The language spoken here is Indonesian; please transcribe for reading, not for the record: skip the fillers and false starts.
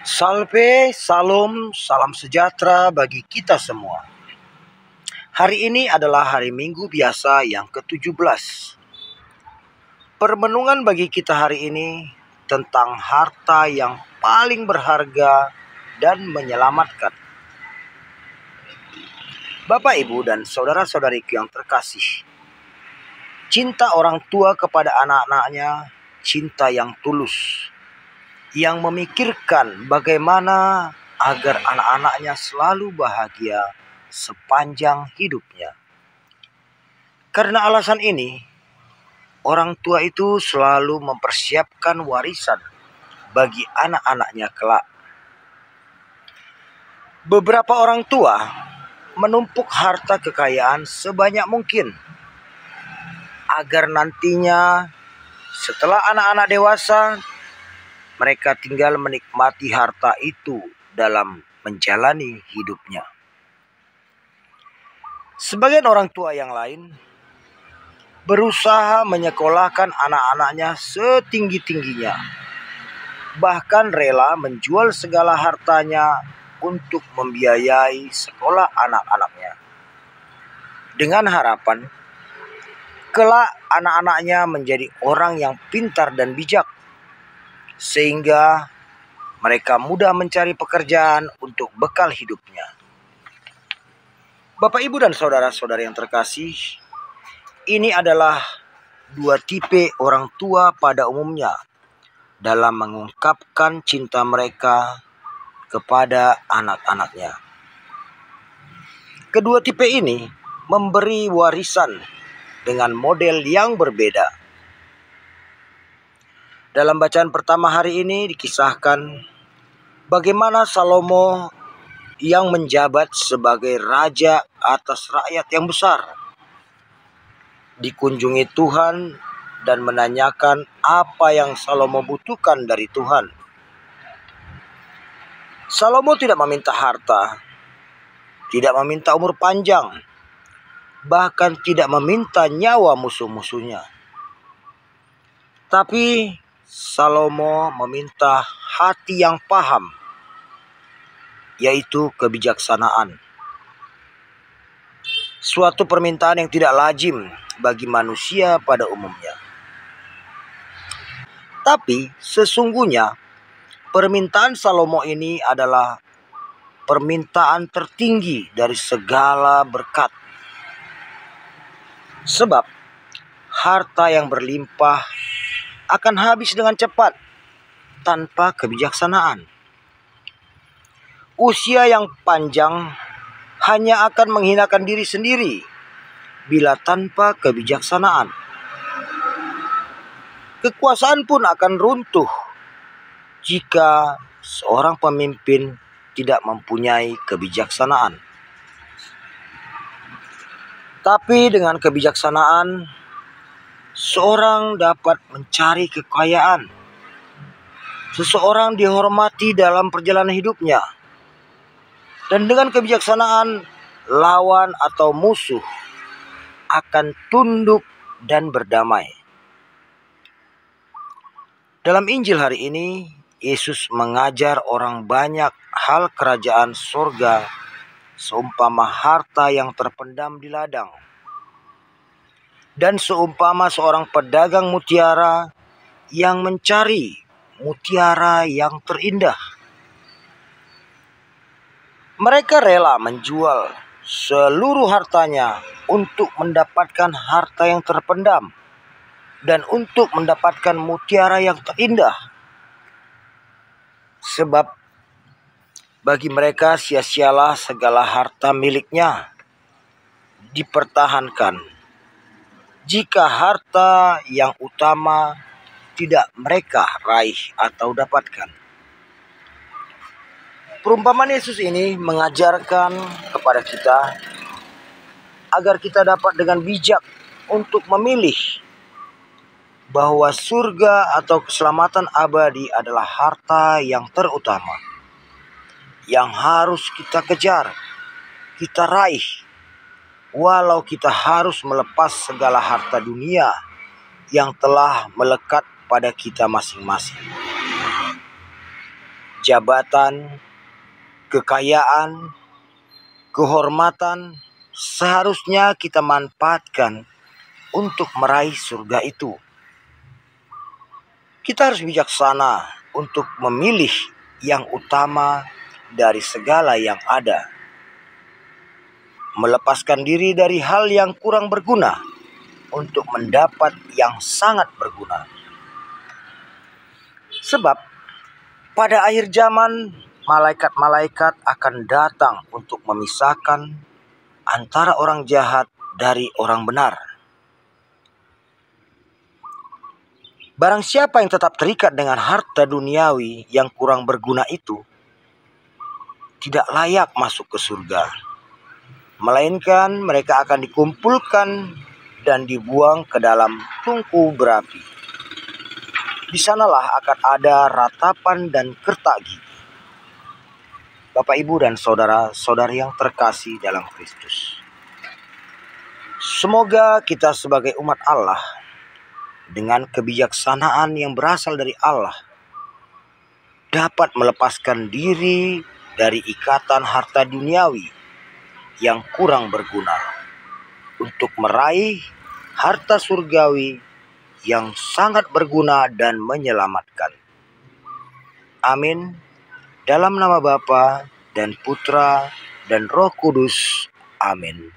Salve, salam, salam sejahtera bagi kita semua. Hari ini adalah hari Minggu biasa yang ke-17. Permenungan bagi kita hari ini tentang harta yang paling berharga dan menyelamatkan. Bapak, Ibu, dan saudara-saudariku yang terkasih, cinta orang tua kepada anak-anaknya cinta yang tulus, yang memikirkan bagaimana agar anak-anaknya selalu bahagia sepanjang hidupnya. Karena alasan ini, orang tua itu selalu mempersiapkan warisan bagi anak-anaknya kelak. Beberapa orang tua menumpuk harta kekayaan sebanyak mungkin agar nantinya setelah anak-anak dewasa, mereka tinggal menikmati harta itu dalam menjalani hidupnya. Sebagian orang tua yang lain berusaha menyekolahkan anak-anaknya setinggi-tingginya, bahkan rela menjual segala hartanya untuk membiayai sekolah anak-anaknya, dengan harapan kelak anak-anaknya menjadi orang yang pintar dan bijak, sehingga mereka mudah mencari pekerjaan untuk bekal hidupnya. Bapak, Ibu, dan saudara-saudari yang terkasih, ini adalah dua tipe orang tua pada umumnya dalam mengungkapkan cinta mereka kepada anak-anaknya. Kedua tipe ini memberi warisan dengan model yang berbeda. Dalam bacaan pertama hari ini dikisahkan bagaimana Salomo yang menjabat sebagai raja atas rakyat yang besar dikunjungi Tuhan dan menanyakan apa yang Salomo butuhkan dari Tuhan. Salomo tidak meminta harta, tidak meminta umur panjang, bahkan tidak meminta nyawa musuh-musuhnya. Tapi Salomo meminta hati yang paham, yaitu kebijaksanaan. Suatu permintaan yang tidak lazim bagi manusia pada umumnya. Tapi sesungguhnya permintaan Salomo ini adalah permintaan tertinggi dari segala berkat. Sebab harta yang berlimpah akan habis dengan cepat tanpa kebijaksanaan. Usia yang panjang hanya akan menghinakan diri sendiri bila tanpa kebijaksanaan. Kekuasaan pun akan runtuh jika seorang pemimpin tidak mempunyai kebijaksanaan. Tapi dengan kebijaksanaan, seorang dapat mencari kekayaan. Seseorang dihormati dalam perjalanan hidupnya. Dan dengan kebijaksanaan, lawan atau musuh akan tunduk dan berdamai. Dalam Injil hari ini, Yesus mengajar orang banyak hal kerajaan surga seumpama harta yang terpendam di ladang. Dan seumpama seorang pedagang mutiara yang mencari mutiara yang terindah. Mereka rela menjual seluruh hartanya untuk mendapatkan harta yang terpendam dan untuk mendapatkan mutiara yang terindah. Sebab bagi mereka sia-sialah segala harta miliknya dipertahankan jika harta yang utama tidak mereka raih atau dapatkan. Perumpamaan Yesus ini mengajarkan kepada kita agar kita dapat dengan bijak untuk memilih bahwa surga atau keselamatan abadi adalah harta yang terutama, yang harus kita kejar, kita raih, walau kita harus melepas segala harta dunia yang telah melekat pada kita masing-masing. jabatan, kekayaan, kehormatan seharusnya kita manfaatkan untuk meraih surga itu. Kita harus bijaksana untuk memilih yang utama dari segala yang ada. Melepaskan diri dari hal yang kurang berguna untuk mendapat yang sangat berguna. Sebab pada akhir zaman malaikat-malaikat akan datang untuk memisahkan antara orang jahat dari orang benar. Barang siapa yang tetap terikat dengan harta duniawi yang kurang berguna itu, tidak layak masuk ke surga. Melainkan mereka akan dikumpulkan dan dibuang ke dalam tungku berapi. Di sanalah akan ada ratapan dan kertak gigi. Bapak, Ibu, dan saudara-saudari yang terkasih dalam Kristus. Semoga kita sebagai umat Allah, dengan kebijaksanaan yang berasal dari Allah, dapat melepaskan diri dari ikatan harta duniawi yang kurang berguna untuk meraih harta surgawi yang sangat berguna dan menyelamatkan. Amin. Dalam nama Bapa dan Putra dan Roh Kudus. Amin.